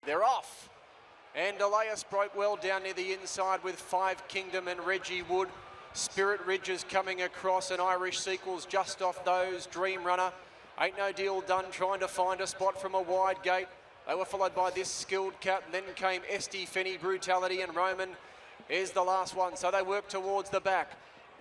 They're off. And Elias broke well down near the inside with Five Kingdom and Reggie Wood. Spirit Ridge is coming across, and Irish Sequels just off those. Dream Runner, Ain't No Deal Done, trying to find a spot from a wide gate. They were followed by this Skilled Cat, and then came Esty, Fenny, Brutality, and Roman is the last one. So they work towards the back.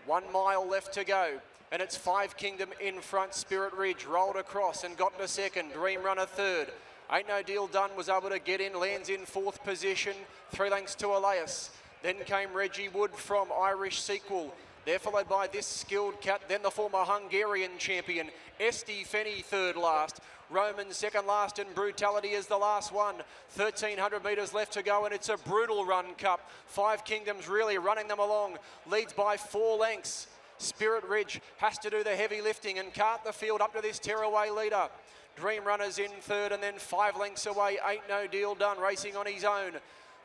1 mile left to go. And it's Five Kingdom in front. Spirit Ridge rolled across and got to second. Dream Runner third. Ain't No Deal Done was able to get in, lands in fourth position. 3 lengths to Elias. Then came Reggie Wood from Irish Sequel. They're followed by this Skilled Cat, then the former Hungarian champion, Esty Fenny third last. Roman second last, and Brutality is the last one. 1,300 metres left to go, and it's a brutal run cup. Five Kingdoms really running them along. Leads by 4 lengths. Spirit Ridge has to do the heavy lifting and cart the field up to this tearaway leader. Dream Runner's in third, and then 5 lengths away, Ain't No Deal Done, racing on his own.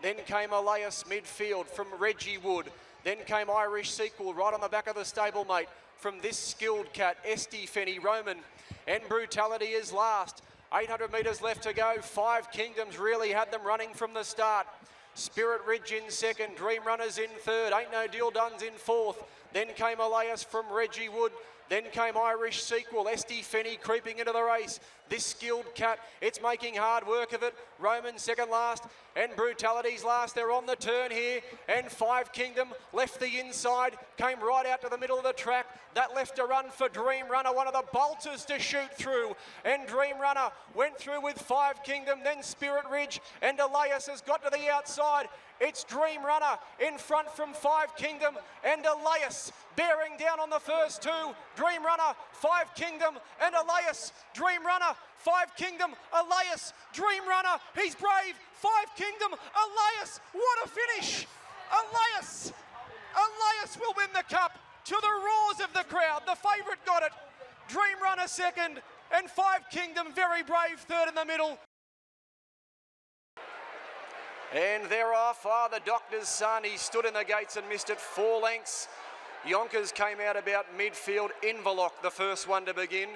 Then came Elias midfield from Reggie Wood. Then came Irish Sequel right on the back of the stablemate from this Skilled Cat, Esty, Fenny, Roman. And Brutality is last. 800 metres left to go. Five Kingdoms really had them running from the start. Spirit Ridge in second. Dream Runners in third. Ain't No Deal Done's in fourth. Then came Elias from Reggie Wood. Then came Irish Sequel, Esty Fenny creeping into the race. This Skilled Cat, it's making hard work of it. Roman second last, and Brutality's last. They're on the turn here, and Five Kingdom left the inside, came right out to the middle of the track. That left a run for Dream Runner, one of the bolters to shoot through. And Dream Runner went through with Five Kingdom, then Spirit Ridge, and Elias has got to the outside. It's Dream Runner in front from Five Kingdom, and Elias bearing down on the first two. Dream Runner, Five Kingdom, and Elias. Dream Runner, Five Kingdom, Elias. Dream Runner, he's brave. Five Kingdom, Elias. What a finish! Elias will win the cup to the roars of the crowd. The favourite got it. Dream Runner second, and Five Kingdom, very brave, third in the middle. And they're off. The doctor's son, he stood in the gates and missed it 4 lengths. Yonkers came out about midfield. Inverloch, the first one to begin.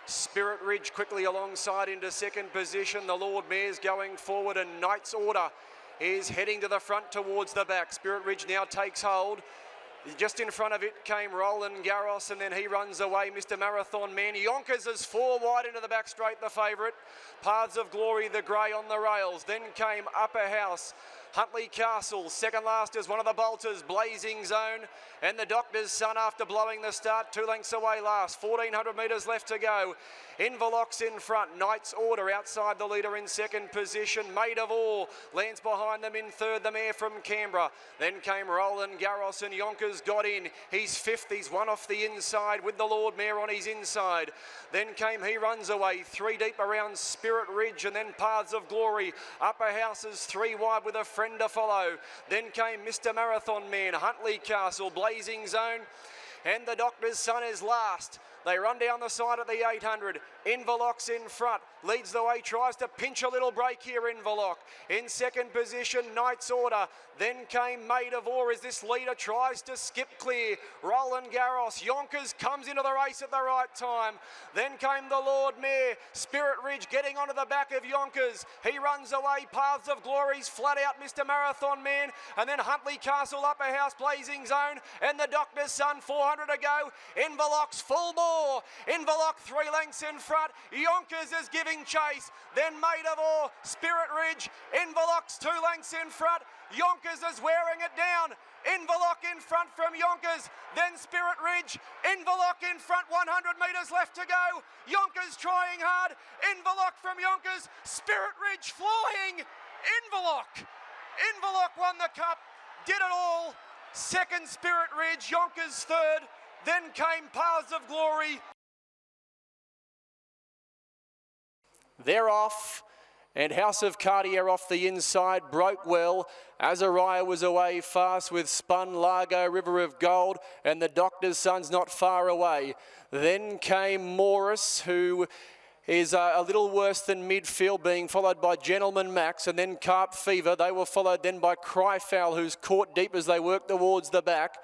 Spirit Ridge quickly alongside into second position. The Lord Mayor's going forward, and Knight's Order is heading to the front towards the back. Spirit Ridge now takes hold. Just in front of it came Roland Garros, and then he runs away, Mr. Marathon Man. Yonkers is 4 wide into the back straight, the favourite. Paths of Glory, the grey on the rails. Then came Upper House. Huntley Castle, second last is one of the bolters, Blazing Zone, and the doctor's son after blowing the start, 2 lengths away last, 1,400 metres left to go. Inverloch's in front, Knight's Order outside the leader in second position. Maid of All lands behind them in third, the mare from Canberra. Then came Roland Garros, and Yonkers got in. He's fifth, he's one off the inside with the Lord Mayor on his inside. Then came He Runs Away, 3 deep around Spirit Ridge, and then Paths of Glory. Upper House is 3 wide with a friend to follow. Then came Mr. Marathon Man, Huntley Castle, Blazing Zone, and the doctor's son is last. They run down the side of the 800. Inverloch's in front, leads the way, tries to pinch a little break here, Inverloch. In second position, Knight's Order. Then came Maid of War as this leader tries to skip clear. Roland Garros, Yonkers comes into the race at the right time. Then came the Lord Mayor, Spirit Ridge getting onto the back of Yonkers. He runs away, Paths of Glory's flat out, Mr. Marathon Man. And then Huntley Castle, Upper House, Blazing Zone, and the doctor's son, 400 to go. Inverloch's full bore. Inverloch 3 lengths in front. Yonkers is giving chase. Then Maid of All, Spirit Ridge. Inverloch's 2 lengths in front. Yonkers is wearing it down. Inverloch in front from Yonkers. Then Spirit Ridge. Inverloch in front, 100 metres left to go. Yonkers trying hard. Inverloch from Yonkers. Spirit Ridge flying. Inverloch won the cup. Did it all. Second Spirit Ridge. Yonkers third. Then came Paths of Glory. They're off, and House of Cartier off the inside, broke well. Azariah was away fast with Spun, Largo, River of Gold, and the doctor's son's not far away. Then came Morris, who is a little worse than midfield, being followed by Gentleman Max, and then Carp Fever. They were followed then by Cryfowl, who's caught deep as they work towards the back.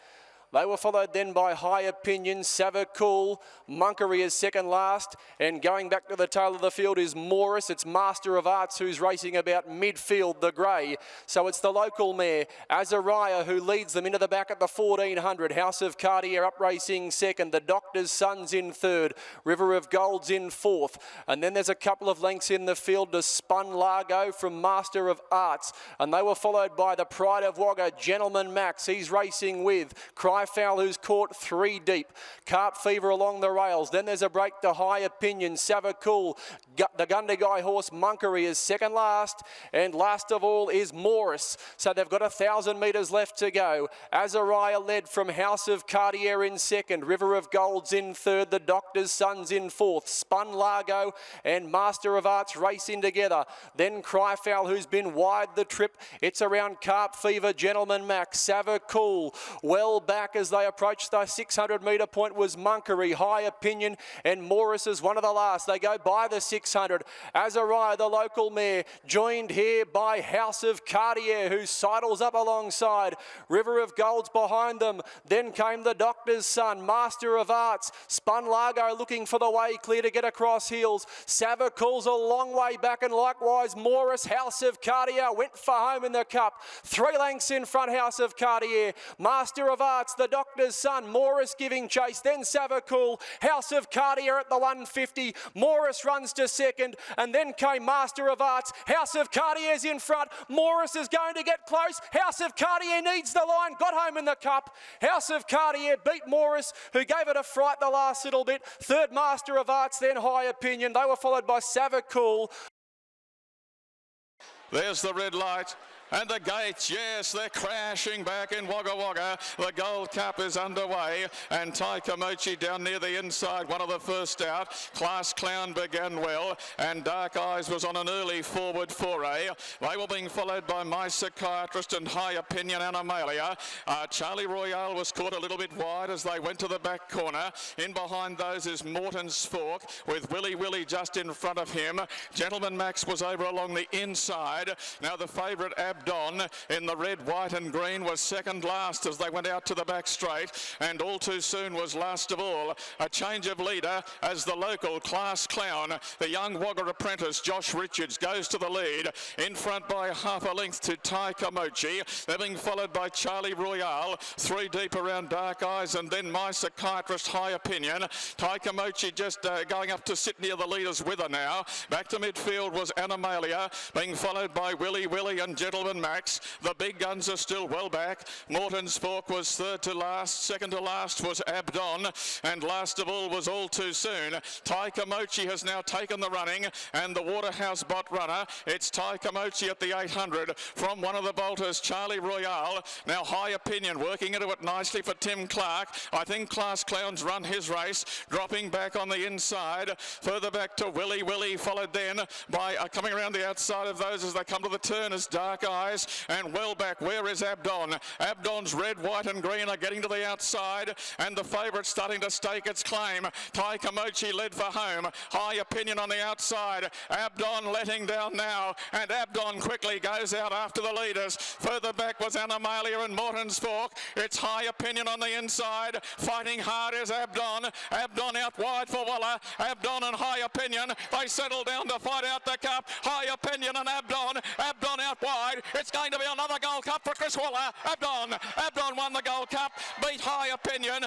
They were followed then by High Opinion, Savacool, Monkery is second last, and going back to the tail of the field is Morris. It's Master of Arts who's racing about midfield, the grey. So it's the local mare, Azariah, who leads them into the back at the 1400. House of Cartier up racing second. The Doctor's Son's in third. River of Gold's in fourth. And then there's a couple of lengths in the field to Spun Largo from Master of Arts. And they were followed by the Pride of Wagga, Gentleman Max. He's racing with Cryfowl, who's caught 3 deep. Carp Fever along the rails. Then there's a break to High Opinion. Savacool, the Gundagai horse Monkery is second last. And last of all is Morris. So they've got 1,000 metres left to go. Azariah led from House of Cartier in second. River of Gold's in third. The Doctor's Son's in fourth. Spun Largo and Master of Arts racing together. Then Cryfowl, who's been wide the trip. It's around Carp Fever, Gentleman Max, Savacool. Well back as they approach the 600 metre point was Monkery, High Opinion, and Morris is one of the last. They go by the 600. Azariah, the local mare, joined here by House of Cartier, who sidles up alongside. River of Gold's behind them. Then came the Doctor's Son, Master of Arts. Spun Largo looking for the way clear to get across heels. Savacool's a long way back, and likewise Morris. House of Cartier went for home in the cup. 3 lengths in front, House of Cartier. Master of Arts, the Doctor's Son, Morris giving chase. Then Savacool, House of Cartier at the 150. Morris runs to second, and then came Master of Arts. House of Cartier's in front. Morris is going to get close. House of Cartier needs the line. Got home in the cup. House of Cartier beat Morris, who gave it a fright the last little bit. Third, Master of Arts, then High Opinion. They were followed by Savacool. There's the red light. And the gates, yes, they're crashing back in Wagga Wagga. The Gold Cup is underway, and Taikamochi down near the inside, one of the first out. Class Clown began well, and Dark Eyes was on an early forward foray. They were being followed by My Psychiatrist and High Opinion Animalia. Charlie Royale was caught a little bit wide as they went to the back corner. In behind those is Morton's Fork, with Willy Willy just in front of him. Gentleman Max was over along the inside. Now the favourite Abdon in the red, white and green was second last as they went out to the back straight, and All Too Soon was last of all. A change of leader as the local Class Clown, the young Wagga apprentice Josh Richards, goes to the lead. In front by half a length to Taikamochi. They're being followed by Charlie Royale. 3 deep around Dark Eyes, and then My Psychiatrist, High Opinion. Taikamochi just going up to sit near the leaders with her now. Back to midfield was Animalia, being followed by Willy Willy and Gentleman Max. The big guns are still well back. Morton's Fork was third to last. Second to last was Abdon, and last of all was All Too Soon. Taikamochi has now taken the running, and the Waterhouse Bot runner. It's Taikamochi at the 800 from one of the bolters, Charlie Royale. Now High Opinion working into it nicely for Tim Clark. I think Class Clown's run his race, dropping back on the inside. Further back to Willy Willy, followed then by coming around the outside of those as they come to the turn is Dark Eyes, and well back, where is Abdon? Abdon's red, white and green are getting to the outside, and the favourite starting to stake its claim. Taikamochi led for home. High Opinion on the outside. Abdon letting down now, and Abdon quickly goes out after the leaders. Further back was Animalia and Morton's Fork. It's High Opinion on the inside. Fighting hard is Abdon. Abdon out wide for Waller. Abdon and High Opinion, they settle down to fight out the cup. High Opinion and Abdon. Abdon out wide. It's going to be another Gold Cup for Chris Waller. Abdon won the Gold Cup, beat High Opinion.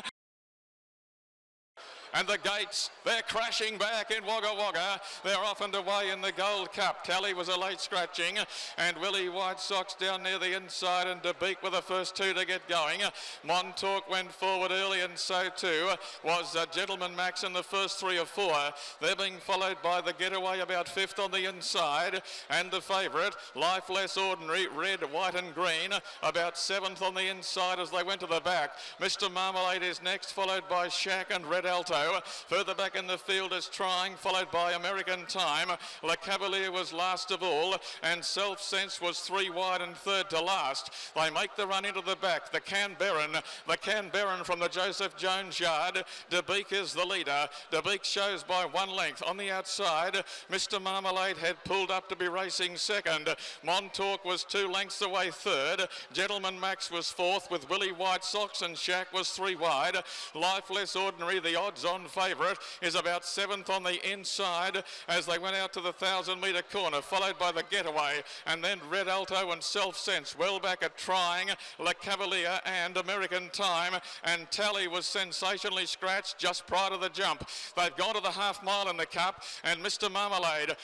And the gates, they're crashing back in Wagga Wagga. They're off and away in the Gold Cup. Tally was a late scratching, and Willie White Sox down near the inside, and DeBeek were the first 2 to get going. Montauk went forward early, and so too was Gentleman Max in the first 3 or 4. They're being followed by the Getaway about 5th on the inside, and the favourite, Life Less Ordinary, red, white and green, about 7th on the inside as they went to the back. Mr. Marmalade is next, followed by Shack and Red Alto. Lotaro. Further back in the field is Trying, followed by American Time. Le Cavalier was last of all, and Self Sense was 3 wide and third to last. They make the run into the back. The Canberran from the Joseph Jones yard. De Beek is the leader. De Beek shows by 1 length. On the outside, Mr. Marmalade had pulled up to be racing second. Montauk was 2 lengths away third. Gentleman Max was fourth with Willie White Sox, and Shack was 3 wide. Life Less Ordinary, the odds-on favourite, is about 7th on the inside as they went out to the 1,000-metre corner, followed by the Getaway, and then Red Alto and Self Sense. Well back at Trying, Le Cavalier and American Time, and Tally was sensationally scratched just prior to the jump. They've gone to the half-mile in the Cup, and Mr. Marmalade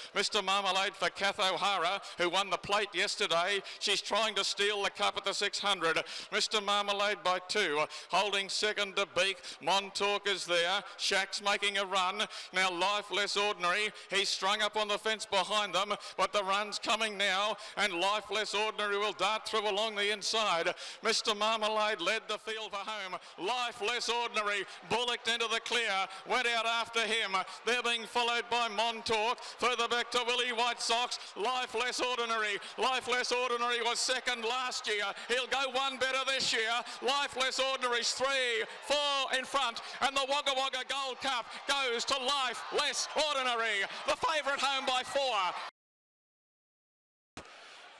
for Kath O'Hara, who won the plate yesterday. She's trying to steal the Cup at the 600. Mr. Marmalade by 2, holding second to Beak. Montauk is there. Shack's making a run. Now Life Less Ordinary. He's strung up on the fence behind them, but the run's coming now, and Life Less Ordinary will dart through along the inside. Mr. Marmalade led the field for home. Life Less Ordinary bullocked into the clear, went out after him. They're being followed by Montauk. Further back to Willie White Sox. Life Less Ordinary. Life Less Ordinary was second last year. He'll go 1 better this year. Life Less Ordinary's 3, 4 in front, and the Wagga Wagga Gold Cup goes to Life Less Ordinary, the favourite, home by 4.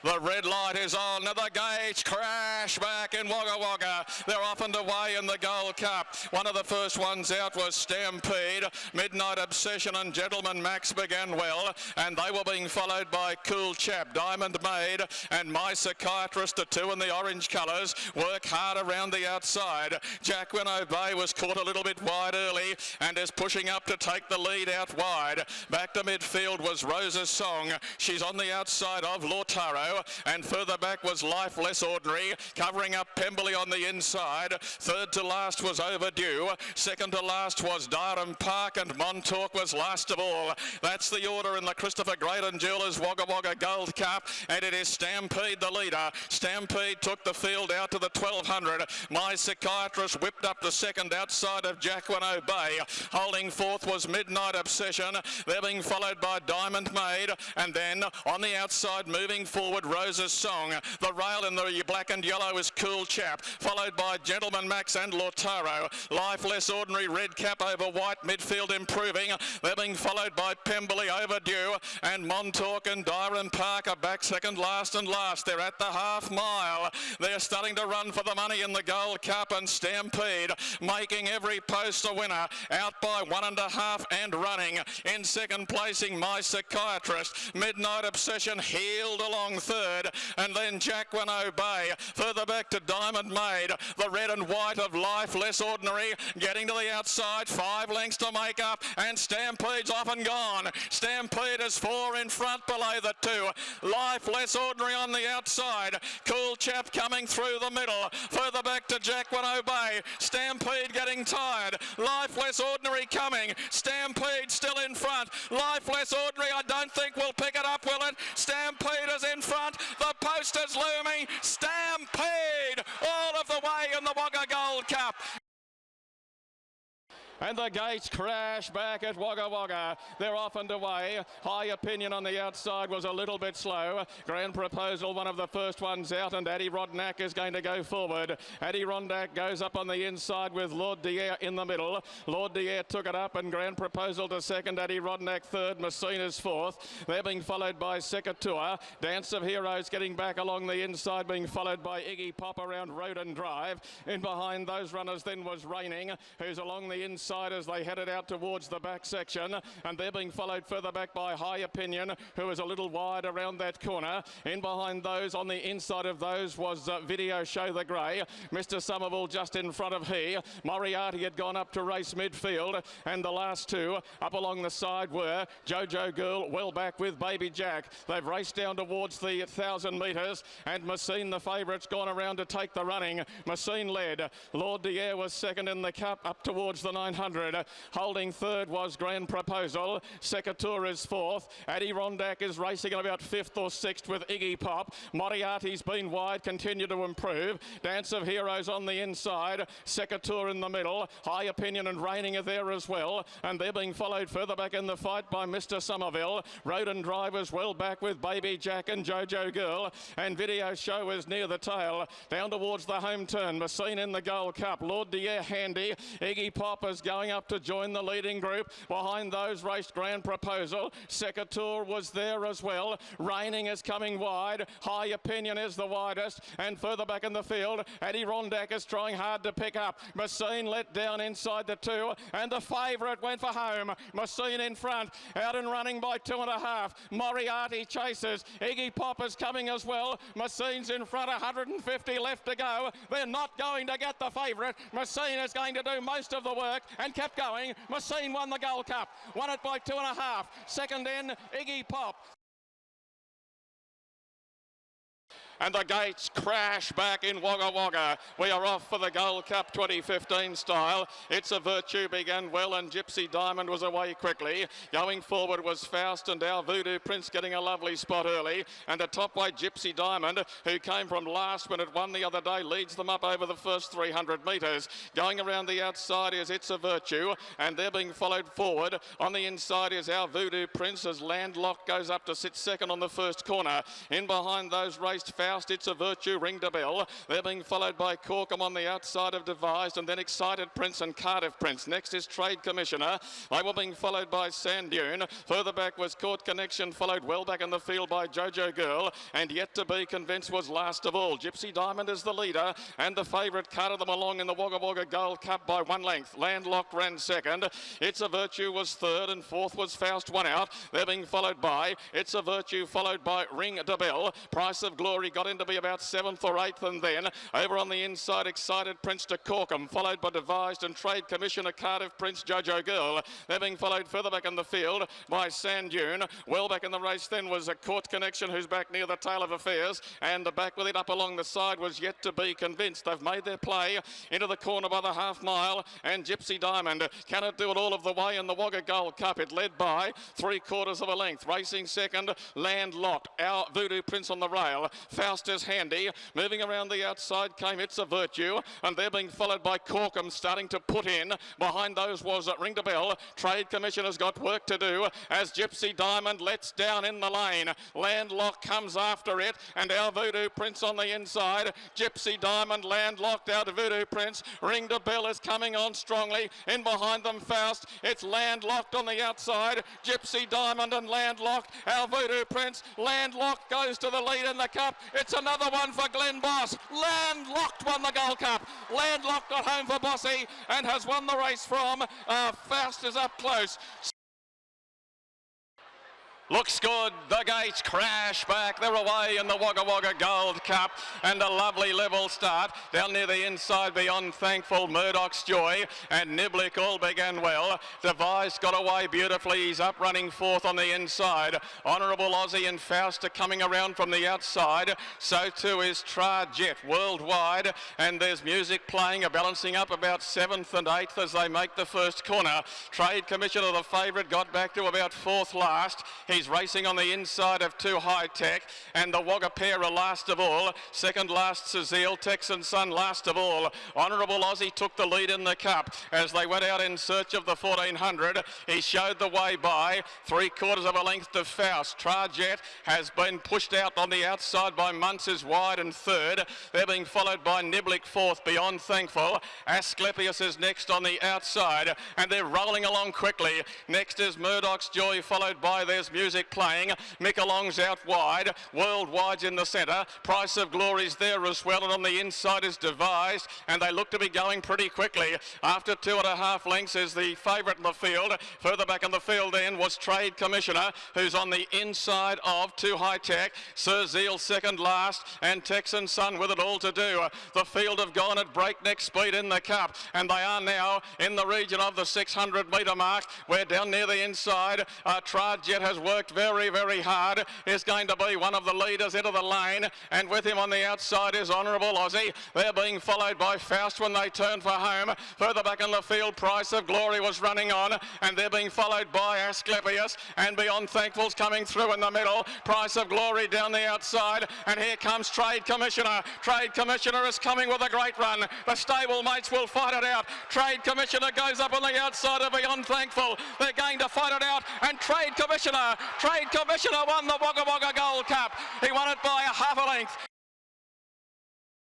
The red light is on. Now the gauge crash back in Wagga Wagga. They're off and away in the Gold Cup. One of the first ones out was Stampede. Midnight Obsession and Gentleman Max began well, and they were being followed by Cool Chap, Diamond Maid, and My Psychiatrist, the 2 in the orange colours. Work hard around the outside. Jacqueline O'Bay was caught a little bit wide early and is pushing up to take the lead out wide. Back to midfield was Rosa's Song. She's on the outside of Lotaro. And further back was Life Less Ordinary, covering up Pemberley on the inside. Third to last was Overdue. Second to last was Durham Park, and Montauk was last of all. That's the order in the Christopher Graydon Jewelers Wagga Wagga Gold Cup, and it is Stampede the leader. Stampede took the field out to the 1200. My Psychiatrist whipped up the second outside of Jacqueline O'Bay. Holding fourth was Midnight Obsession. They're being followed by Diamond Maid, and then on the outside moving forward, Rosa's Song. The rail in the black and yellow is Cool Chap, followed by Gentleman Max and Lotaro. Life Less Ordinary, red cap over white, midfield improving. They're being followed by Pemberley, Overdue, and Montauk and Durham Park are back second last and last. They're at the half mile. They're starting to run for the money in the Gold Cup, and Stampede making every post a winner, out by 1.5 and running. In second placing, My Psychiatrist. Midnight Obsession heeled along third, and then Jacqueline O'Bay. Further back to Diamond Maid, the red and white of Life Less Ordinary, getting to the outside, 5 lengths to make up, and Stampede's off and gone. Stampede is 4 in front below the 2. Life Less Ordinary on the outside. Cool Chap coming through the middle. Further back to Jacqueline O'Bay. Stampede getting tired. Life Less Ordinary coming. Stampede still in front. Life Less Ordinary, I don't think will pick it up, will it? Stampede is in front. The poster's looming. Stampede all of the way in the Wagga Gold Cup. And the gates crash back at Wagga Wagga. They're off and away. High Opinion on the outside was a little bit slow. Grand Proposal, one of the first ones out, and Addie Rodnack is going to go forward. Addie Rodnack goes up on the inside with Lord Dier in the middle. Lord Dier took it up, and Grand Proposal to second. Addie Rodnack third. Messina's fourth. They're being followed by Secatua. Dance of Heroes getting back along the inside, being followed by Iggy Pop around Roden Drive. In behind those runners then was Raining, who's along the inside as they headed out towards the back section, and they're being followed further back by High Opinion, who is a little wide around that corner. In behind those, on the inside of those, was Video Show the Grey. Mr. Somerville just in front of he. Moriarty had gone up to race midfield, and the last 2 up along the side were Jojo Girl well back with Baby Jack. They've raced down towards the 1,000 metres, and Messine, the favourite's gone around to take the running. Messine led. Lord Dier was second in the cup up towards the 900. 1400. Holding third was Grand Proposal. Secatur is fourth. Adirondack is racing at about fifth or sixth with Iggy Pop. Moriarty's been wide, continue to improve. Dance of Heroes on the inside. Secatur in the middle. High Opinion and Reigning are there as well. And they're being followed further back in the fight by Mr. Somerville. Road and Drivers well back with Baby Jack and Jojo Girl. And Video Show is near the tail. Down towards the home turn. Messine in the Gold Cup. Lord Dier handy. Iggy Pop is going up to join the leading group. Behind those raced Grand Proposal. Secatur was there as well. Reigning is coming wide. High Opinion is the widest. And further back in the field, Adirondack is trying hard to pick up. Messine let down inside the two. And the favourite went for home. Messine in front. Out and running by 2.5. Moriarty chases. Iggy Pop is coming as well. Messine's in front. 150 left to go. They're not going to get the favourite. Messine is going to do most of the work and kept going. Messine won the Gold Cup. Won it by 2.5. Second in, Iggy Pop. And the gates crash back in Wagga Wagga. We are off for the Gold Cup 2015 style. It's a Virtue began well and Gypsy Diamond was away quickly. Going forward was Faust and our Voodoo Prince getting a lovely spot early. And the top way Gypsy Diamond, who came from last when it won the other day, leads them up over the first 300 metres. Going around the outside is It's a Virtue and they're being followed forward. On the inside is our Voodoo Prince as Landlock goes up to sit second on the first corner. In behind those raced Faust, It's a Virtue, Ring the Bell. They're being followed by Corkham on the outside of Devised and then Excited Prince and Cardiff Prince. Next is Trade Commissioner. They were being followed by Sand Dune. Further back was Court Connection, followed well back in the field by Jojo Girl, and Yet to Be Convinced was last of all. Gypsy Diamond is the leader and the favourite carted them along in the Wagga Wagga Gold Cup by 1 length. Landlocked ran second. It's a Virtue was third and fourth was Faust, one out. They're being followed by It's a Virtue, followed by Ring the Bell. Price of Glory got in to be about 7th or 8th, and then over on the inside Excited Prince to Corkham, followed by Devised and Trade Commissioner Cardiff Prince, Jojo Girl. They're being followed further back in the field by Sand Dune. Well back in the race then was a Court Connection, who's back near the tail of affairs, and back with it up along the side was Yet to Be Convinced. They've made their play into the corner by the half mile, and Gypsy Diamond cannot do it all of the way in the Wagga Gold Cup. It led by 3/4 of a length. Racing second, Landlocked. Our Voodoo Prince on the rail. Faust is handy. Moving around the outside came It's a Virtue, and they're being followed by Corkham starting to put in. Behind those was Ring the Bell. Trade Commissioner's got work to do as Gypsy Diamond lets down in the lane. Landlocked comes after it, and our Voodoo Prince on the inside. Gypsy Diamond, Landlocked, out of Voodoo Prince. Ring the Bell is coming on strongly. In behind them Faust. It's Landlocked on the outside. Gypsy Diamond and Landlocked. Our Voodoo Prince. Landlocked goes to the lead in the cup. It's another one for Glenn Boss. Landlocked won the Gold Cup. Landlocked got home for Bossy and has won the race from Faust is up close. Looks good, the gates crash back, they're away in the Wagga Wagga Gold Cup, and a lovely level start down near the inside beyond Thankful, Murdoch's Joy and Niblick all began well. Devised got away beautifully, he's up running fourth on the inside. Honourable Aussie and Faust are coming around from the outside, so too is Trajet worldwide, and there's music playing, balancing up about 7th and 8th as they make the first corner. Trade Commissioner, the favourite, got back to about 4th last. He's racing on the inside of 2 High Tech, and the Wagga pair are last of all. Second last Cecile, Texan Sun last of all. Honourable Aussie took the lead in the cup as they went out in search of the 1400. He showed the way by 3/4 of a length to Faust. Trajet has been pushed out on the outside by Muntz is wide and third. They're being followed by Niblick fourth beyond Thankful. Asclepius is next on the outside, and they're rolling along quickly. Next is Murdoch's Joy, followed by there's music playing. Mickalong's out wide. Worldwide's in the centre. Price of Glory's there as well, and on the inside is Devised, and they look to be going pretty quickly. After 2.5 lengths is the favourite in the field. Further back in the field then was Trade Commissioner, who's on the inside of 2 High Tech. Sir Zeal second last, and Texan Sun with it all to do. The field have gone at breakneck speed in the cup, and they are now in the region of the 600 metre mark. We're down near the inside. Trajet has worked worked very, very hard, is going to be one of the leaders into the lane, and with him on the outside is Honourable Aussie. They're being followed by Faust when they turn for home. Further back in the field, Price of Glory was running on, and they're being followed by Asclepius, and Beyond Thankful's coming through in the middle. Price of Glory down the outside, and here comes Trade Commissioner. Trade Commissioner is coming with a great run. The stable mates will fight it out. Trade Commissioner goes up on the outside of Beyond Thankful. They're going to fight it out, and Trade Commissioner won the Wagga Wagga Gold Cup. He won it by a half a length.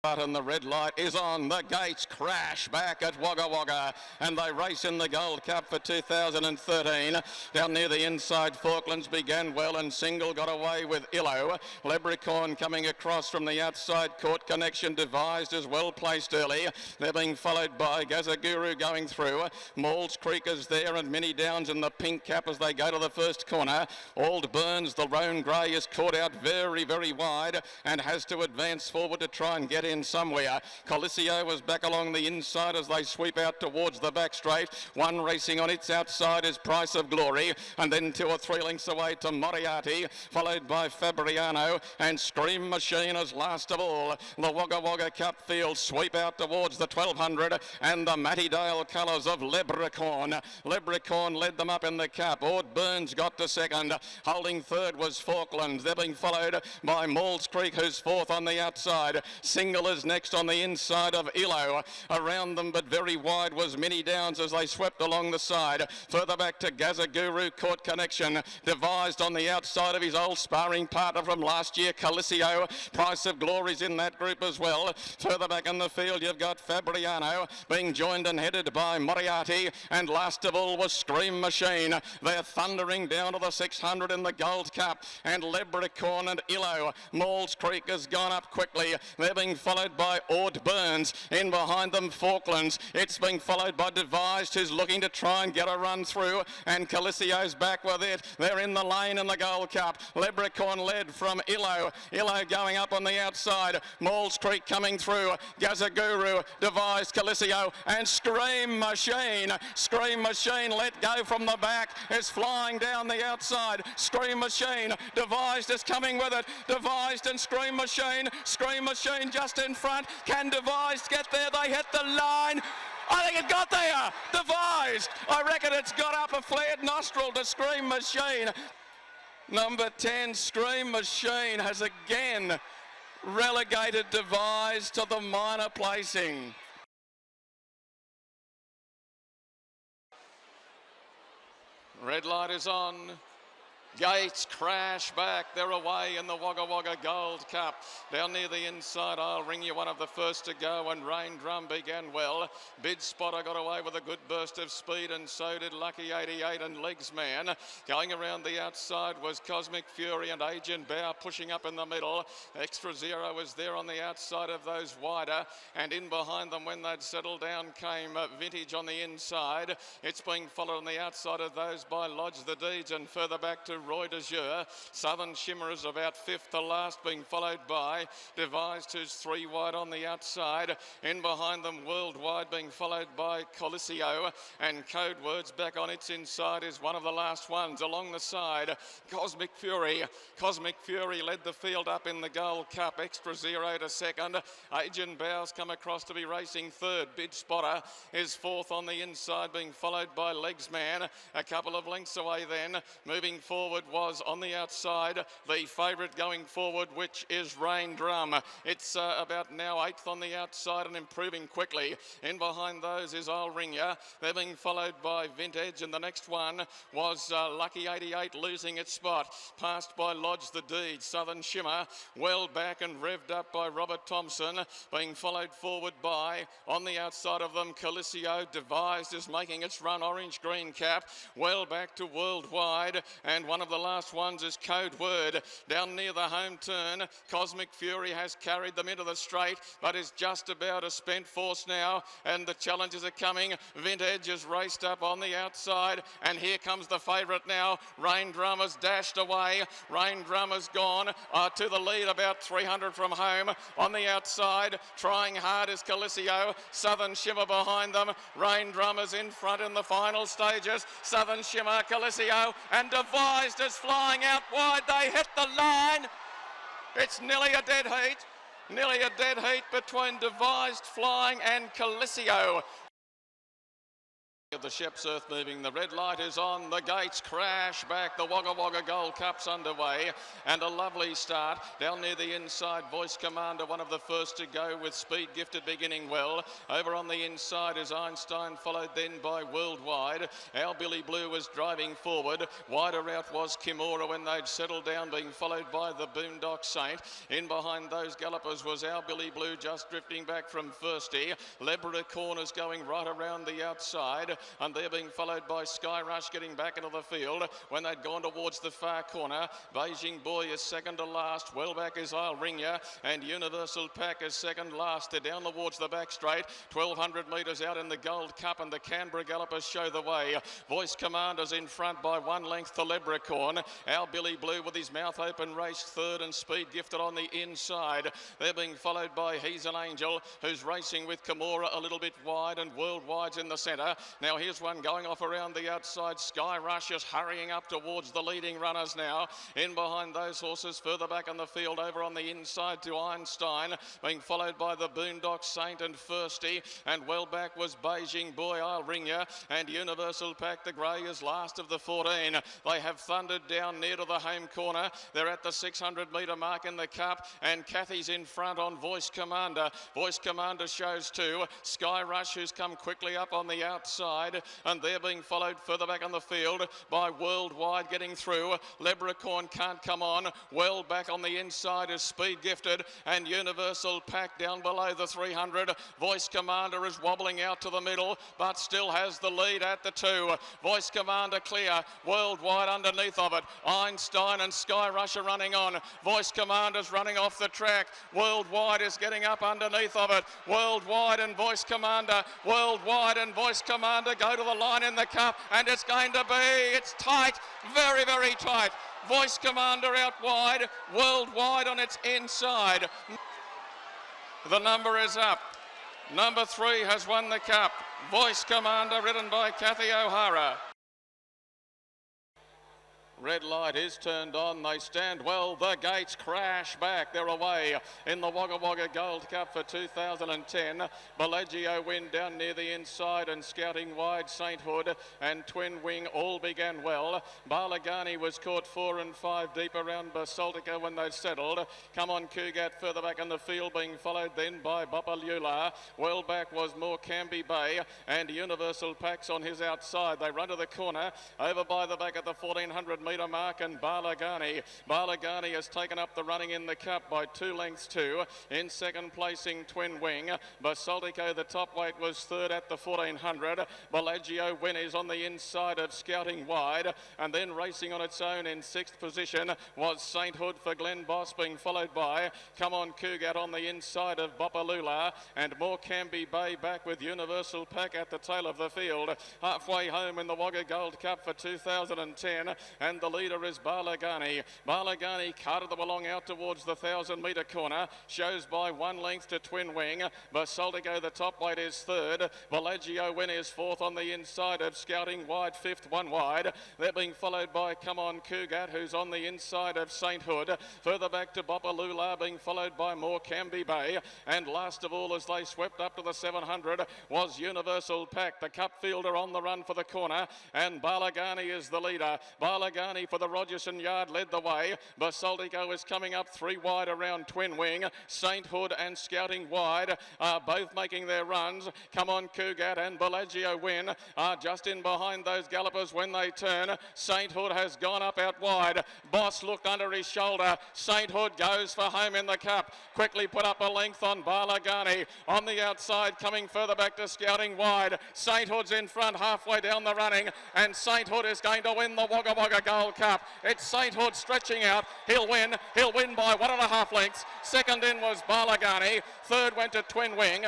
And the red light is on. The gates crash back at Wagga Wagga, and they race in the Gold Cup for 2013. Down near the inside, Falklands began well, and Single got away with Illo. Leprechaun coming across from the outside. Court Connection devised is well placed early. They're being followed by Gazaguru going through. Mauls Creek is there, and Minnie Downs in the pink cap as they go to the first corner. Old Burns, the roan grey, is caught out very, very wide and has to advance forward to try and get in somewhere. Coliseo was back along the inside as they sweep out towards the back straight. One racing on its outside is Price of Glory, and then 2 or 3 lengths away to Moriarty, followed by Fabriano, and Scream Machine is last of all. The Wagga Wagga Cup field sweep out towards the 1200, and the Mattydale colours of Leprechaun. Leprechaun led them up in the cup. Ord Burns got to second. Holding third was Falklands. They're being followed by Mauls Creek, who's fourth on the outside. Single is next on the inside of Illo. Around them, but very wide, was Minnie Downs as they swept along the side. Further back to Gazaguru, Court Connection, devised on the outside of his old sparring partner from last year, Coliseo. Price of Glory's in that group as well. Further back in the field, you've got Fabriano being joined and headed by Moriarty, and last of all was Scream Machine. They're thundering down to the 600 in the Gold Cup, and Leprechaun and Illo. Mauls Creek has gone up quickly. They're being followed by Ord Burns. In behind them, Falklands. It's being followed by Devised, who's looking to try and get a run through, and Caliceo's back with it. They're in the lane in the Gold Cup. Leprechaun led from Illo. Illo going up on the outside. Mauls Creek coming through. Gazaguru, Devised, Caliceo, and Scream Machine. Scream Machine let go from the back. Is flying down the outside. Scream Machine. Devised is coming with it. Devised and Scream Machine. Scream Machine just in front. Can Devised get there? They hit the line. I think it got there. Devised. I reckon it's got up a flared nostril to Scream Machine. Number 10, Scream Machine, has again relegated Devised to the minor placing. Red light is on. Gates crash back. They're away in the Wagga Wagga Gold Cup. Down near the inside, I'll ring you one of the first to go, and Rain Drum began well. Bid Spotter got away with a good burst of speed, and so did Lucky 88 and Legs Man. Going around the outside was Cosmic Fury and Agent Bow pushing up in the middle. Extra Zero was there on the outside of those wider, and in behind them when they'd settled down came Vintage on the inside. It's being followed on the outside of those by Lodge the Deeds, and further back to Roy de Jure. Southern Shimmer is about fifth to last, being followed by Devised, who's 3 wide on the outside. In behind them, Worldwide, being followed by Coliseo, and Code Words back on its inside is one of the last ones. Along the side, Cosmic Fury. Cosmic Fury led the field up in the Gold Cup. Extra Zero to second. Agent Bow's come across to be racing third. Bid Spotter is fourth on the inside, being followed by Legs Man. A couple of lengths away then. Moving forward was on the outside the favourite going forward, which is Rain Drum. It's about now 8th on the outside and improving quickly. In behind those is I'll Ring Ya. They're being followed by Vintage, and the next one was Lucky 88 losing its spot. Passed by Lodge the Deed. Southern Shimmer well back and revved up by Robert Thompson, being followed forward by, on the outside of them, Coliseo. Devised is making its run. Orange Green Cap well back to Worldwide, and one of the last ones is Code Word. Down near the home turn, Cosmic Fury has carried them into the straight, but is just about a spent force now, and the challenges are coming. Vintage is raced up on the outside, and here comes the favourite now. Rain Drum has dashed away. Rain Drum has gone to the lead, about 300 from home. On the outside, trying hard is Coliseo. Southern Shimmer behind them. Rain Drum is in front in the final stages. Southern Shimmer, Coliseo, and Devised Devised is flying out wide. They hit the line. It's nearly a dead heat. Nearly a dead heat between Devised Flying and Calissio. The Shep's Earth moving, the red light is on, the gates crash back, the Wagga Wagga Gold Cup's underway, and a lovely start down near the inside. Voice Commander, one of the first to go with Speed Gifted beginning well. Over on the inside is Einstein, followed then by Worldwide. Our Billy Blue was driving forward. Wider out was Kimura when they'd settled down, being followed by the Boondock Saint. In behind those gallopers was Our Billy Blue just drifting back from firsty. Lebra Corners going right around the outside, and they're being followed by Sky Rush getting back into the field when they'd gone towards the far corner. Beijing Boy is second to last. Well back is I'll Ring Ya, and Universal Pack is second last. They're down towards the back straight. 1,200 metres out in the Gold Cup, and the Canberra Gallopers show the way. Voice Commander's in front by 1 length to Leprechaun. Our Billy Blue with his mouth open raced third, and Speed Gifted on the inside. They're being followed by He's an Angel, who's racing with Kimura a little bit wide, and Worldwide's in the centre. Now here's one going off around the outside. Sky Rush is hurrying up towards the leading runners now. In behind those horses, further back on the field, over on the inside to Einstein, being followed by the Boondock Saint and Firsty, and well back was Beijing Boy, I'll Ring Ya, and Universal Pack. The grey is last of the 14. They have thundered down near to the home corner. They're at the 600 metre mark in the Cup, and Kathy's in front on Voice Commander. Voice Commander shows two. Sky Rush, who's come quickly up on the outside, and they're being followed further back on the field by Worldwide getting through. Leprechaun can't come on. Well back on the inside is Speed Gifted, and Universal Pack down below the 300. Voice Commander is wobbling out to the middle, but still has the lead at the 2. Voice Commander clear. Worldwide underneath of it. Einstein and Sky Rush are running on. Voice Commander's running off the track. Worldwide is getting up underneath of it. Worldwide and Voice Commander. Worldwide and Voice Commander go to the line in the Cup, and it's going to be, it's tight, very, very tight. Voice Commander out wide, Worldwide on its inside. The number is up. Number 3 has won the Cup. Voice Commander, ridden by Kathy O'Hara. Red light is turned on. They stand well. The gates crash back. They're away in the Wagga Wagga Gold Cup for 2010. Bellagio win down near the inside, and scouting wide Sainthood and Twin Wing all began well. Balagani was caught 4 and 5 deep around Basaltica when they settled. Come on Cougat further back in the field, being followed then by Bapalula. Well back was more Canby Bay, and Universal Pack's on his outside. They run to the corner over by the back at the 1400 metre mark, and Balagani has taken up the running in the Cup by 2 lengths to. In second placing Twin Wing. Basaltico, the top weight, was third at the 1400. Bellagio win is on the inside of Scouting Wide, and then racing on its own in 6th position was Sainthood for Glen Boss, being followed by Come On Cougat on the inside of Bopalula, and more Canby Bay back with Universal Pack at the tail of the field. Halfway home in the Wagga Gold Cup for 2010, and the leader is Balagani. Balagani carted them along out towards the 1,000 metre corner. Shows by 1 length to Twin Wing. Basaltico, the top weight, is third. Bellagio win is fourth on the inside of Scouting Wide, fifth, 1 wide. They're being followed by Come On Cougat, who's on the inside of Sainthood. Further back to Bopalula, being followed by more Canby Bay. And last of all, as they swept up to the 700, was Universal Pack. The Cup fielder on the run for the corner, and Balagani is the leader. Balagani for the Rogerson Yard led the way. Basaltico is coming up 3 wide around Twin Wing. Sainthood and Scouting Wide are both making their runs. Come On Cougat and Bellagio win are just in behind those gallopers when they turn. Sainthood has gone up out wide. Boss looked under his shoulder. Sainthood goes for home in the Cup. Quickly put up a length on Balagani. On the outside, coming further back to Scouting Wide. Sainthood's in front halfway down the running, and Sainthood is going to win the Wagga Wagga Gold Cup. It's Sainthood stretching out. He'll win by 1.5 lengths. Second in was Balagani. Third went to Twin Wing.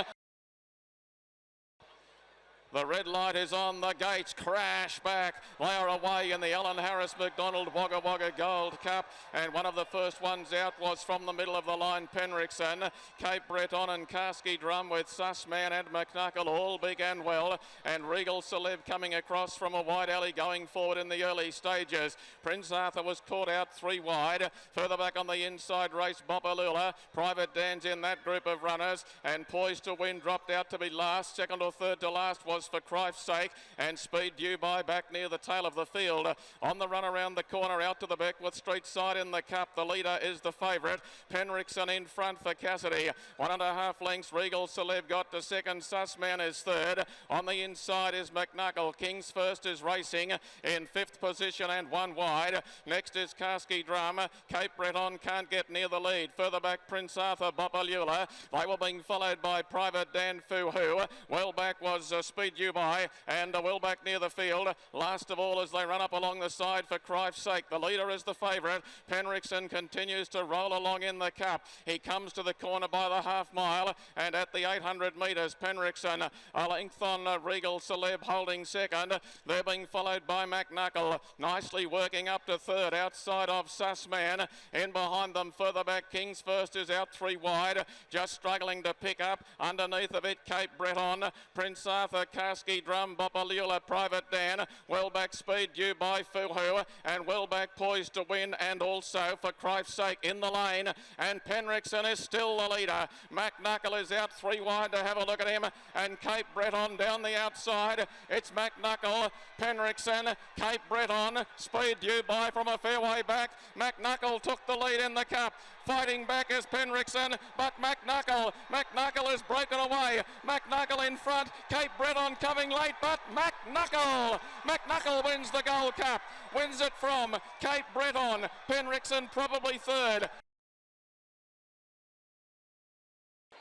The red light is on, the gates crash back. They are away in the Alan Harris McDonald Wagga Wagga Gold Cup. And one of the first ones out was from the middle of the line, Penrickson. Cape Breton and Karski Drum with Sussman and McNuckle all began well. And Regal Celeb coming across from a wide alley going forward in the early stages. Prince Arthur was caught out 3 wide. Further back on the inside race, Bopalula. Private Dan's in that group of runners. And Poised to Win dropped out to be last. Second or third to last was For Christ's Sake, and Speed Due By back near the tail of the field. On the run around the corner out to the Beckwith Street side in the cup, the leader is the favourite. Penrickson in front for Cassidy. 1.5 lengths. Regal Celeb got to second. Sussman is third. On the inside is McNuckle. King's First is racing in 5th position and 1 wide. Next is Karski Drum. Cape Breton can't get near the lead. Further back, Prince Arthur, Bopalula. They were being followed by Private Dan Fuhu. Well back was Speed Due By, and well back near the field. Last of all as they run up along the side, For Christ's Sake. The leader is the favourite. Penrickson continues to roll along in the cup. He comes to the corner by the half mile, and at the 800 metres, Penrickson a length on Regal Celeb holding second. They're being followed by McNuckle, nicely working up to third outside of Sussman. In behind them, further back, King's First is out 3 wide, just struggling to pick up. Underneath of it, Cape Breton, Prince Arthur, Karski Drum, Bopalula, Private Dan, well back Speed Due By Fuhu, and well back Poised to Win, and also For Christ's Sake in the lane. And Penrickson is still the leader. McNuckle is out 3 wide to have a look at him, and Cape Breton down the outside. It's McNuckle, Penrickson, Cape Breton, Speed Due By from a fair way back. McNuckle took the lead in the cup. Fighting back is Penrickson, but McNuckle is broken away. McNuckle in front, Cape Breton coming late, but McNuckle wins the Gold Cup. Wins it from Cape Breton. Penrickson probably third.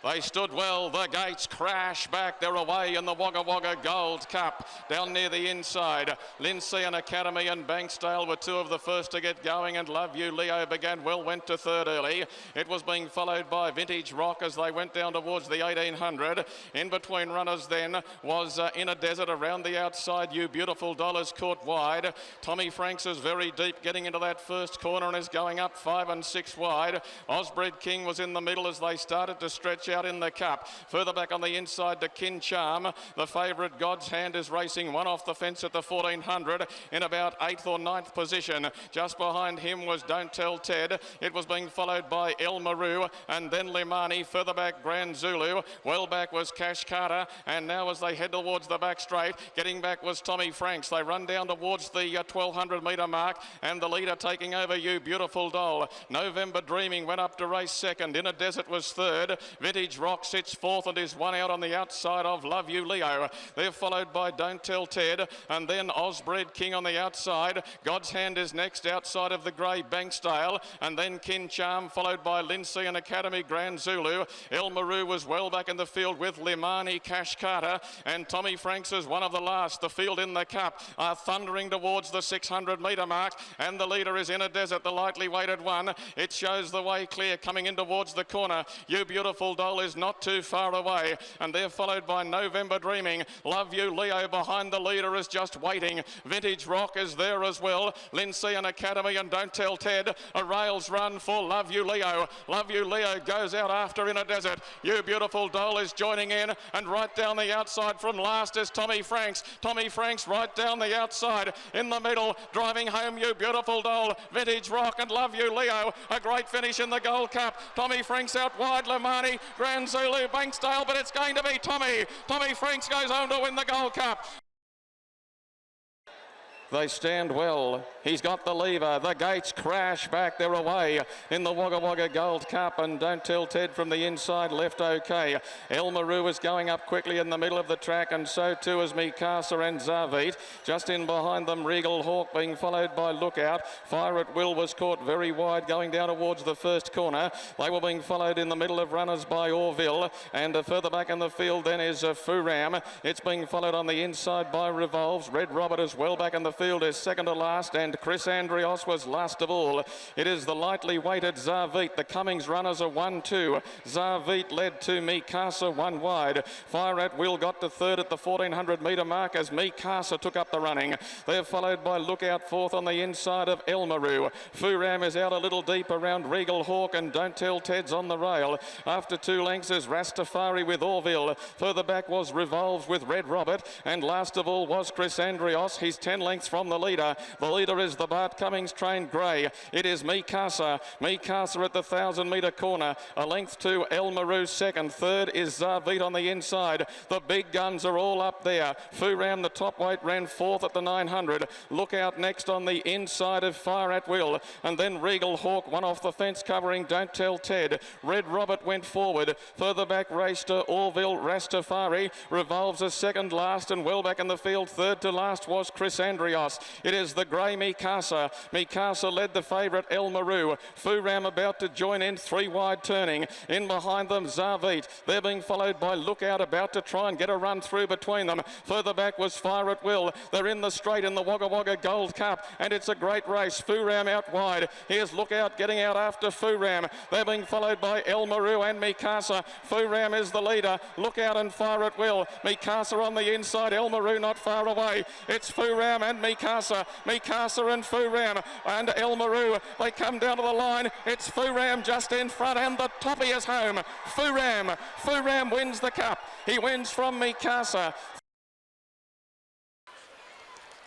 They stood well, the gates crash back, they're away in the Wagga Wagga Gold Cup. Down near the inside, Lindsay and Academy and Banksdale were 2 of the first to get going, and Love You Leo began well, went to third early. It was being followed by Vintage Rock as they went down towards the 1800. In between runners then was Inner Desert around the outside. You Beautiful Dollars caught wide. Tommy Franks is very deep getting into that first corner and is going up 5 and 6 wide. Osbred King was in the middle as they started to stretch out in the cup. Further back on the inside to Kin Charm. The favourite God's Hand is racing 1 off the fence at the 1400 in about 8th or 9th position. Just behind him was Don't Tell Ted. It was being followed by El Maru and then Limani. Further back Grand Zulu. Well back was Cash Carter, and now as they head towards the back straight, getting back was Tommy Franks. They run down towards the 1200 metre mark, and the leader taking over You Beautiful Doll. November Dreaming went up to race second. Inner Desert was third. Vintage Rock sits 4th and is 1 out on the outside of Love You Leo. They're followed by Don't Tell Ted, and then Osbred King on the outside. God's Hand is next outside of the grey Banksdale, and then Kin Charm followed by Lindsay and Academy Grand Zulu. El Maru was well back in the field with Limani, Cash Carter, and Tommy Franks is one of the last. The field in the cup are thundering towards the 600 metre mark, and the leader is Inner Desert, the lightly weighted one. It shows the way clear coming in towards the corner. You Beautiful Doll is not too far away, and they're followed by November Dreaming. Love You Leo behind the leader is just waiting. Vintage Rock is there as well. Lindsay and Academy and Don't Tell Ted. A rails run for Love You Leo. Love You Leo goes out after Inner Desert. You Beautiful Doll is joining in, and right down the outside from last is Tommy Franks. Tommy Franks right down the outside. In the middle, driving home You Beautiful Doll, Vintage Rock and Love You Leo. A great finish in the Gold Cup. Tommy Franks out wide, Limani, Grand Zulu, Banksdale, but it's going to be Tommy. Tommy Franks goes home to win the Gold Cup. They stand well. He's got the lever. The gates crash back. They're away in the Wagga Wagga Gold Cup, and Don't Tell Ted from the inside left okay. El Maru is going up quickly in the middle of the track, and so too is Mikasa and Zavit. Just in behind them, Regal Hawk being followed by Lookout. Fire at Will was caught very wide going down towards the first corner. They were being followed in the middle of runners by Orville, and further back in the field then is Furam. It's being followed on the inside by Revolves. Red Robert is well back in the field. field is second to last, and Chris Andrios was last of all. It is the lightly weighted Zarveet. The Cummings runners are 1-2. Zarveet led to Mikasa 1 wide. Fire at Will got to third at the 1400 metre mark as Mikasa took up the running. They're followed by Lookout fourth on the inside of Elmaru. Furam is out a little deep around Regal Hawk, and Don't Tell Ted's on the rail. After 2 lengths is Rastafari with Orville. Further back was Revolves with Red Robert, and last of all was Chris Andrios. He's 10 lengths from the leader. The leader is the Bart Cummings trained grey. It is Mikasa. Mikasa at the 1000 metre corner. A length to Elmaru second. Third is Zarveet on the inside. The big guns are all up there. Furam, the top weight, ran fourth at the 900. Lookout next on the inside of Fire at Will, and then Regal Hawk one off the fence covering Don't Tell Ted. Red Robert went forward. Further back raced to Orville. Rastafari revolves a second last, and well back in the field third to last was Chris Andrios. It is the grey Mikasa. Mikasa led the favourite Elmaru. Furam about to join in, 3 wide turning. In behind them Zarveet. They're being followed by Lookout, about to try and get a run through between them. Further back was Fire at Will. They're in the straight in the Wagga Wagga Gold Cup, and it's a great race. Furam out wide. Here's Lookout getting out after Furam. They're being followed by Elmaru and Mikasa. Furam is the leader. Lookout and Fire at Will. Mikasa on the inside. Elmaru not far away. It's Furam and Mikasa. Mikasa and Furam and Elmaru. They come down to the line. It's Furam just in front, and the toppy is home. Furam. Furam wins the cup. He wins from Mikasa.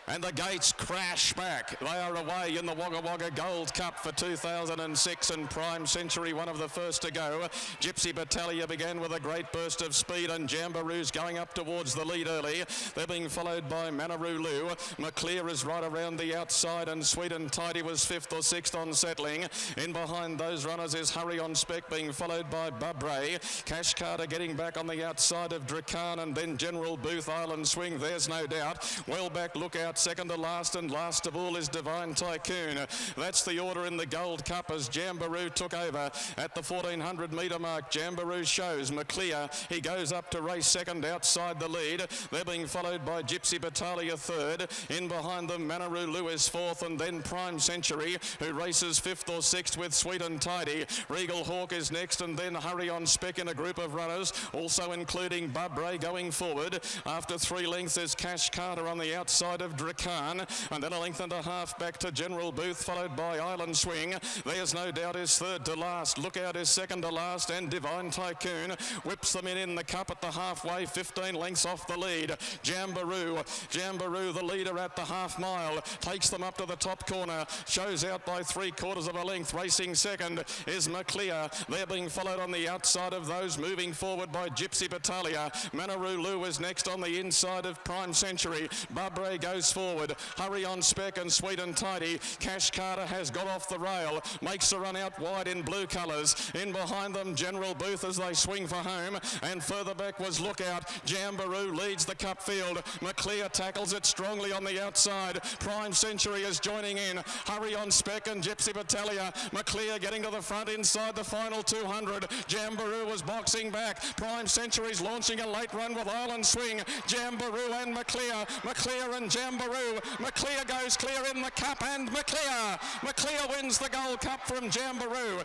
And the gates crash back. They are away in the Wagga Wagga Gold Cup for 2006, and Prime Century one of the first to go. Gypsy Battalion began with a great burst of speed, and Jamboroo's going up towards the lead early. They're being followed by Manarulu. McClear is right around the outside, and Sweet and Tidy was 5th or 6th on settling. In behind those runners is Hurry on Spec, being followed by Bubray. Cash Carter getting back on the outside of Drakan, and then General Booth Island Swing, there's no doubt. Well back Lookout second to last, and last of all is Divine Tycoon. That's the order in the Gold Cup as Jamboree took over at the 1400 metre mark. Jamboree shows McClear. He goes up to race second outside the lead. They're being followed by Gypsy Battalion third. In behind them Manaroo Lewis fourth, and then Prime Century, who races 5th or 6th with Sweet and Tidy. Regal Hawk is next, and then Hurry on Spec in a group of runners, also including Bubray going forward. After 3 lengths is Cash Carter on the outside of Drakan, and then a length and a half back to General Booth, followed by Island Swing. There's no doubt is third to last. Lookout is second to last, and Divine Tycoon whips them in the cup at the halfway, 15 lengths off the lead. Jamboree, the leader at the half mile, takes them up to the top corner, shows out by 3/4 of a length. Racing second is McClear. They're being followed on the outside of those moving forward by Gypsy Battalion. Manaroo Lou is next on the inside of Prime Century. Bubray goes forward. Hurry on Spec and Sweet and Tidy. Cash Carter has got off the rail, makes a run out wide in blue colours. In behind them General Booth as they swing for home, and further back was Lookout. Jamboree leads the cup field. McClear tackles it strongly on the outside. Prime Century is joining in. Hurry on Spec and Gypsy Battalion. McClear getting to the front inside the final 200. Jamboree was boxing back. Prime Century's launching a late run with Island Swing. Jamboree and McClear. McClear and Jamboree. McClear goes clear in the cup, and McClear wins the Gold Cup from Jamboree.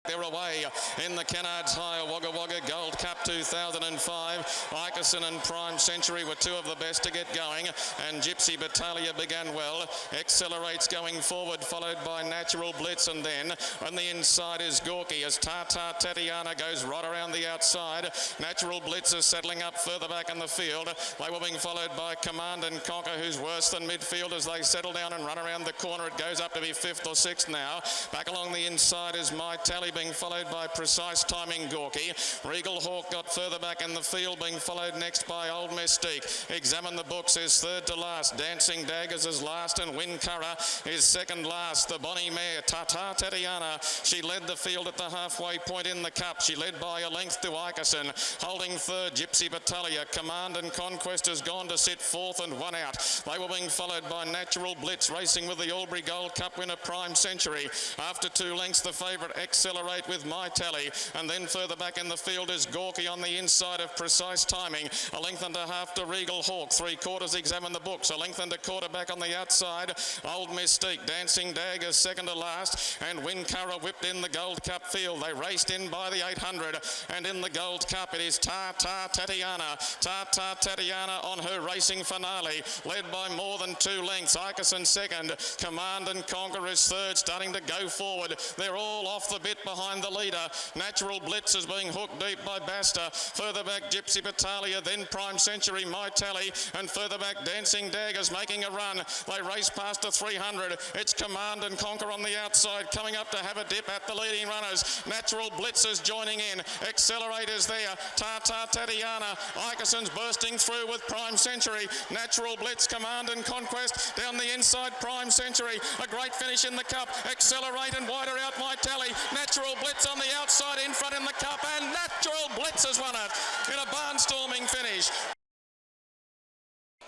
They're away in the Kennards Hire Wagga Wagga Gold Cup 2005. Ickerson and Prime Century were two of the best to get going, and Gypsy Battalion began well. Accelerates going forward, followed by Natural Blitz, and then on the inside is Gorky as Tata Tatiana goes right around the outside. Natural Blitz is settling up further back in the field. They were being followed by Command and Conquer, who's worse than midfield as they settle down and run around the corner. It goes up to be 5th or 6th now. Back along the inside is My Tally, being followed by Precise Timing Gorky. Regal Hawk got further back in the field, being followed next by Old Mystique. Examine the Books is third to last. Dancing Daggers is last, and Wincurra is second last. The Bonnie Mare, Tata Tatiana, she led the field at the halfway point in the cup. She led by a length to Ickerson. Holding third, Gypsy Battalion. Command and Conquest has gone to sit 4th and 1 out. They were being followed by Natural Blitz, racing with the Albury Gold Cup winner Prime Century. After 2 lengths, the favourite Accelerate Accelerate with My Tally, and then further back in the field is Gorky on the inside of Precise Timing. A length and a half to Regal Hawk. 3/4 Examine the Books. A length and a quarter back on the outside. Old Mystique, Dancing Daggers second to last, and Winkara whipped in the Gold Cup field. They raced in by the 800, and in the Gold Cup it is Tata Tatiana. Tata Tatiana on her racing finale, led by more than 2 lengths. Ickerson second, Command and Conquer is third, starting to go forward. They're all off the bit behind the leader. Natural Blitz is being hooked deep by Basta. Further back Gypsy Battaglia, then Prime Century, My Tally, and further back Dancing Daggers making a run. They race past the 300. It's Command and Conquer on the outside, coming up to have a dip at the leading runners. Natural Blitz is joining in. Accelerators there. Tata Tatiana. Ikerson's bursting through with Prime Century. Natural Blitz, Command and Conquest down the inside. Prime Century. A great finish in the Cup. Accelerate and wider out My Tally. Natural Blitz on the outside in front in the Cup, and Natural Blitz has won it in a barnstorming finish.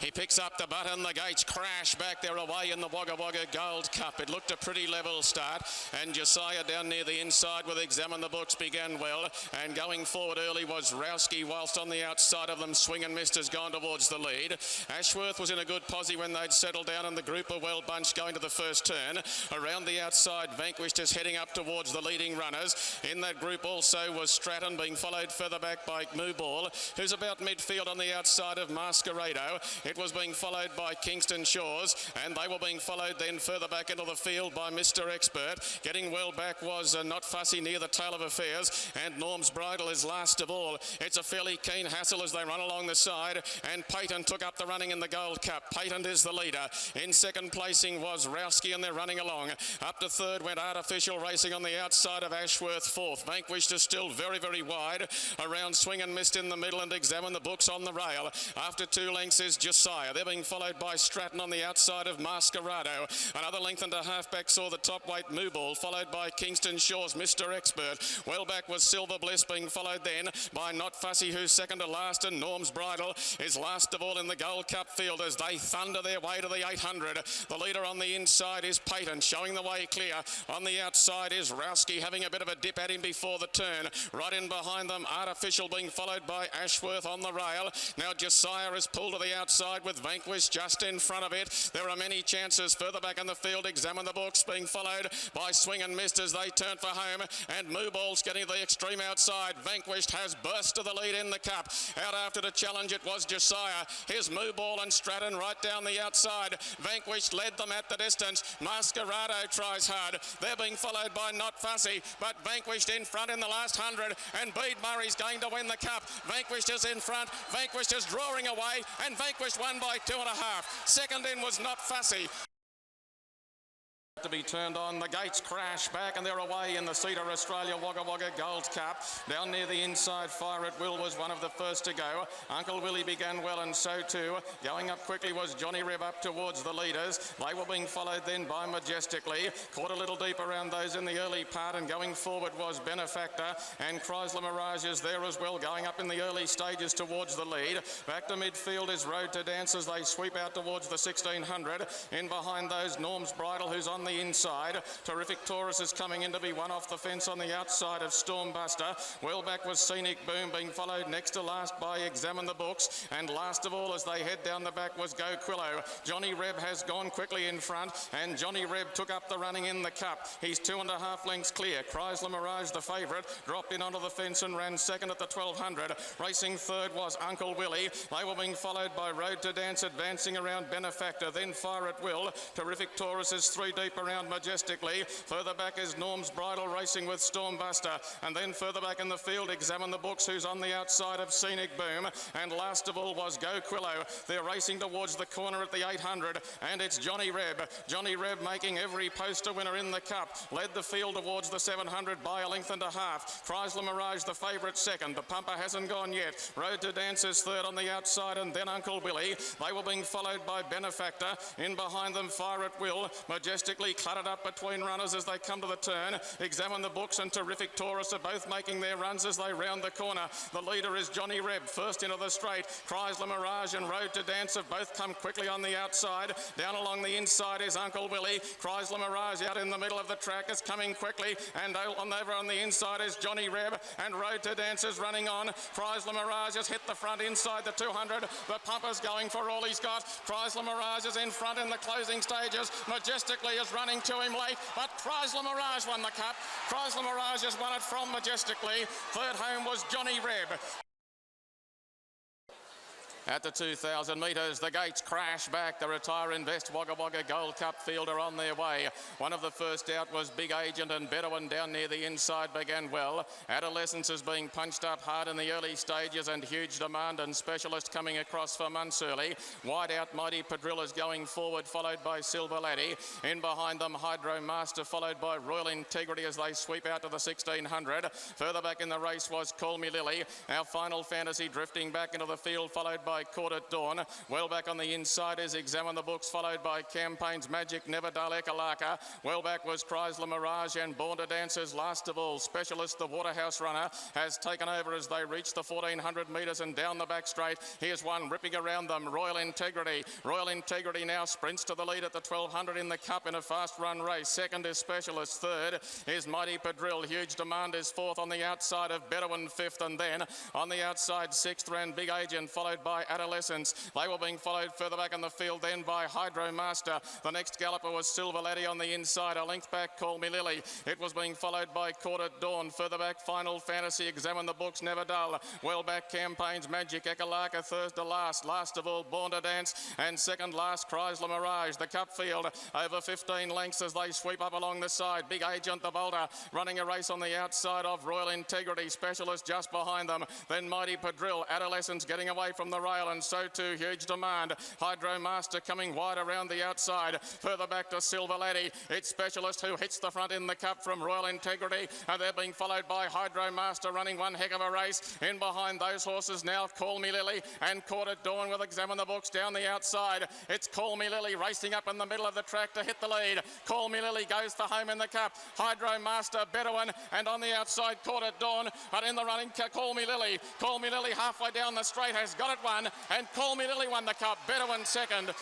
He picks up the button, the gates crash back, they're away in the Wagga Wagga Gold Cup. It looked a pretty level start, and Josiah down near the inside with Examine the Books began well, and going forward early was Rowski, whilst on the outside of them Swing and Mist has gone towards the lead. Ashworth was in a good posse when they'd settled down, and the group are well bunched going to the first turn. Around the outside, Vanquished is heading up towards the leading runners. In that group also was Stratton, being followed further back by Moo Ball, who's about midfield on the outside of Masquerado. It was being followed by Kingston Shores, and they were being followed then further back into the field by Mr. Expert. Getting well back was Not Fussy near the tail of affairs, and Norm's Bridal is last of all. It's a fairly keen hassle as they run along the side, and Payton took up the running in the Gold Cup. Payton is the leader. In second placing was Rowski, and they're running along. Up to third went Artificial Racing on the outside of Ashworth. Fourth, Vanquished is still very, very wide. Around Swing and Mist in the middle, and Examine the Books on the rail. After 2 lengths is Josiah. They're being followed by Stratton on the outside of Masquerado. Another length and a half back saw the top weight Moo Ball, followed by Kingston Shores, Mr. Expert. Well back was Silver Bliss, being followed then by Not Fussy, who's second to last, and Norm's Bridal is last of all in the Gold Cup field as they thunder their way to the 800. The leader on the inside is Payton, showing the way clear. On the outside is Rowski, having a bit of a dip at him before the turn. Right in behind them, Artificial, being followed by Ashworth on the rail. Now Josiah is pulled to the outside with Vanquished just in front of it. There are many chances further back in the field. Examine the Books, being followed by Swing and Mist as they turn for home, and Moo Ball's getting the extreme outside. Vanquished has burst to the lead in the Cup. Out after the challenge it was Josiah. Here's Moo Ball and Stratton right down the outside. Vanquished led them at the distance. Masquerado tries hard. They're being followed by Not Fussy, but Vanquished in front in the last 100, and Bede Murray's going to win the Cup. Vanquished is in front. Vanquished is drawing away, and Vanquished won by 2.5. Second in was Not Fussy. To be turned on, the gates crash back, and they're away in the Cedar Australia Wagga Wagga Gold Cup. Down near the inside, Fire at Will was one of the first to go. Uncle Willie began well, and so too. Going up quickly was Johnny Reb up towards the leaders. They were being followed then by Majestically. Caught a little deep around those in the early part, and going forward was Benefactor, and Chrysler Mirage is there as well, going up in the early stages towards the lead. Back to midfield is Road to Dance as they sweep out towards the 1600. In behind those, Norm's Bridal, who's on the inside. Terrific Taurus is coming in to be one off the fence on the outside of Stormbuster. Well back was Scenic Boom, being followed next to last by Examine the Books, and last of all as they head down the back was Go Quillo. Johnny Reb has gone quickly in front, and Johnny Reb took up the running in the Cup. He's 2.5 lengths clear. Chrysler Mirage, the favourite, dropped in onto the fence and ran second at the 1200. Racing third was Uncle Willie. They were being followed by Road to Dance, advancing around Benefactor, then Fire at Will. Terrific Taurus is 3 deep around Majestically. Further back is Norm's Bridal racing with Stormbuster, and then further back in the field Examine the Books, who's on the outside of Scenic Boom, and last of all was Go Quillo. They're racing towards the corner at the 800, and it's Johnny Reb. Johnny Reb making every poster winner in the Cup. Led the field towards the 700 by 1.5 lengths. Chrysler Mirage the favourite second. The pumper hasn't gone yet. Road to Dance is third on the outside, and then Uncle Willie. They were being followed by Benefactor. In behind them Fire at Will. Majestically Lily cluttered up between runners as they come to the turn. Examine the Books and Terrific Taurus are both making their runs as they round the corner. The leader is Johnny Reb, first into the straight. Chrysler Mirage and Road to Dance have both come quickly on the outside. Down along the inside is Uncle Willie. Chrysler Mirage out in the middle of the track is coming quickly, and over on the inside is Johnny Reb, and Road to Dance is running on. Chrysler Mirage has hit the front inside the 200. The pumper's going for all he's got. Chrysler Mirage is in front in the closing stages. Majestically is running to him late, but Chrysler Mirage won the cup. Chrysler Mirage has won it from Majestically. Third home was Johnny Reb. At the 2,000 metres, the gates crash back. The Retire Invest Wagga Wagga Gold Cup field are on their way. One of the first out was Big Agent, and Bedouin down near the inside began well. Adolescence is being punched up hard in the early stages, and Huge Demand and Specialist coming across for Munsurley. Wide out Mighty Padrille is going forward, followed by Silver Laddie. In behind them, Hydro Master, followed by Royal Integrity as they sweep out to the 1600. Further back in the race was Call Me Lily. Our Final Fantasy drifting back into the field, followed by Court at Dawn. Well back on the inside is Examine the Books, followed by Campaigns Magic, Never Dull Ekalaka. Well back was Chrysler Mirage, and Born to Dancers last of all. Specialist, the Waterhouse runner, has taken over as they reach the 1400 metres and down the back straight. Here's one ripping around them, Royal Integrity. Royal Integrity now sprints to the lead at the 1200 in the cup in a fast run race. Second is Specialist. Third is Mighty Padrille. Huge Demand is fourth on the outside of Bedouin fifth, and then on the outside sixth ran Big Agent, followed by Adolescence. They were being followed further back in the field then by Hydro Master. The next galloper was Silver Laddie on the inside. A length back, Call Me Lily. It was being followed by Court at Dawn. Further back, Final Fantasy, Examine the Books, Never Dull. Well back, Campaigns Magic, Ekalaka, third to last. Last of all, Born to Dance, and second last, Chrysler Mirage. The cup field over 15 lengths as they sweep up along the side. Big Agent, the Bolter, running a race on the outside of Royal Integrity. Specialist just behind them. Then Mighty Padrille. Adolescence getting away from the rail, and so too Huge Demand. Hydro Master coming wide around the outside. Further back to Silver Laddie. It's Specialist who hits the front in the cup from Royal Integrity, and they're being followed by Hydro Master running one heck of a race. In behind those horses now Call Me Lily and Court at Dawn will Examine the Books down the outside. It's Call Me Lily racing up in the middle of the track to hit the lead. Call Me Lily goes for home in the cup. Hydro Master, Bedouin, and on the outside Court at Dawn, but in the running Call Me Lily. Call Me Lily halfway down the straight has got it won, and Call Me Lily won the cup. Bedouin second.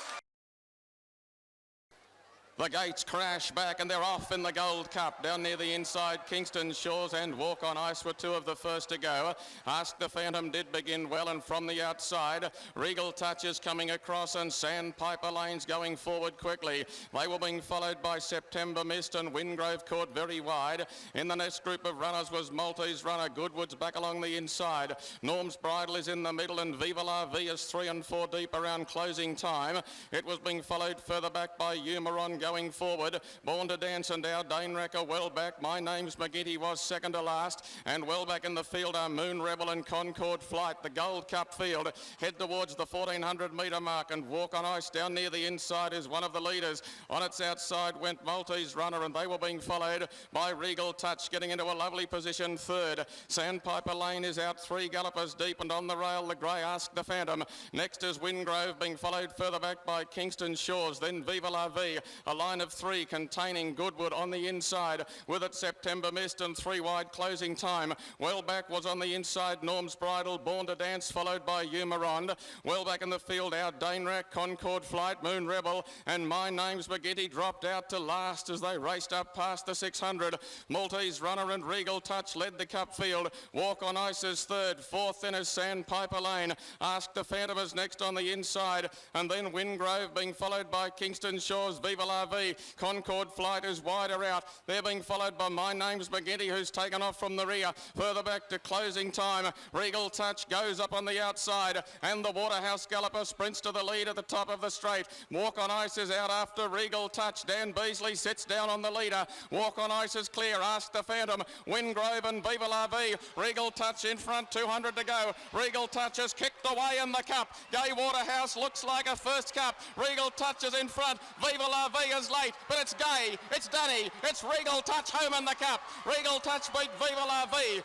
The gates crash back and they're off in the Gold Cup. Down near the inside, Kingston Shores and Walk on Ice were two of the first to go. Ask the Phantom did begin well, and from the outside, Regal Touches coming across and Sandpiper Lanes going forward quickly. They were being followed by September Mist, and Wingrove caught very wide. In the next group of runners was Maltese Runner. Goodwood's back along the inside. Norm's Bridal is in the middle, and Viva La Vie is 3 and 4 deep around closing time. It was being followed further back by Humoron going forward. Born to Dance and Our Dane Racker well back. My Name's McGinty was second to last, and well back in the field are Moon Rebel and Concord Flight. The Gold Cup field head towards the 1400 metre mark, and Walk on Ice down near the inside is one of the leaders. On its outside went Maltese Runner, and they were being followed by Regal Touch getting into a lovely position third. Sandpiper Lane is out 3 gallopers deep, and on the rail the grey Ask the Phantom. Next is Wingrove being followed further back by Kingston Shores, then Viva La Vie. A line of 3 containing Goodwood on the inside, with it September Mist and 3 wide closing time. Well back was on the inside Norm's Bridal, Born to Dance, followed by Humoron. Well back in the field Our Dane Rack, Concord Flight, Moon Rebel, and My Name's McGinty dropped out to last as they raced up past the 600. Maltese Runner and Regal Touch led the cup field. Walk on Ice is third. Fourth then is Sandpiper Lane. Ask the Phantom is next on the inside, and then Wingrove being followed by Kingston Shores, Viva La Vie. Concord Flight is wider out. They're being followed by My Name's McGinty, who's taken off from the rear. Further back to closing time, Regal Touch goes up on the outside, and the Waterhouse Galloper sprints to the lead at the top of the straight. Walk on Ice is out after Regal Touch. Dan Beasley sits down on the leader. Walk on Ice is clear. Ask the Phantom, Wingrove and Viva La Vie. Regal Touch in front, 200 to go. Regal Touch has kicked away in the cup. Gay Waterhouse looks like a first cup. Regal Touch is in front. Viva La Vie is late, but it's Gay, it's Danny, it's Regal Touch home in the cup. Regal Touch beat Viva La Vie.